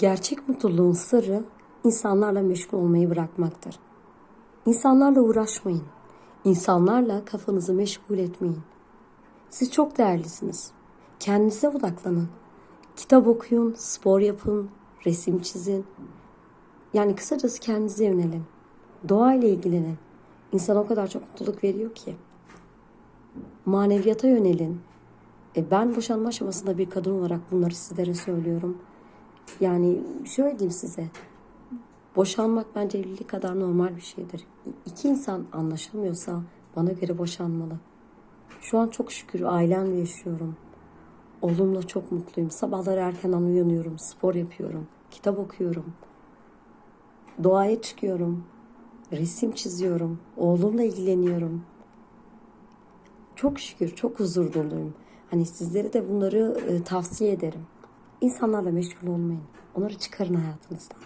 Gerçek mutluluğun sırrı insanlarla meşgul olmayı bırakmaktır. İnsanlarla uğraşmayın. İnsanlarla kafanızı meşgul etmeyin. Siz çok değerlisiniz. Kendinize odaklanın. Kitap okuyun, spor yapın, resim çizin. Yani kısacası kendinize yönelin. Doğayla ilgilenin. İnsana o kadar çok mutluluk veriyor ki. Maneviyata yönelin. Ben boşanma aşamasında bir kadın olarak bunları sizlere söylüyorum. Yani şöyle diyeyim size. Boşanmak bence evlilik kadar normal bir şeydir. İki insan anlaşamıyorsa bana göre boşanmalı. Şu an çok şükür ailemle yaşıyorum. Oğlumla çok mutluyum. Sabahları erkenden uyanıyorum, spor yapıyorum, kitap okuyorum. Doğaya çıkıyorum, resim çiziyorum, oğlumla ilgileniyorum. Çok şükür, çok huzur doluyum. Hani sizlere de bunları tavsiye ederim. İnsanlarla meşgul olmayın. Onları çıkarın hayatınızdan.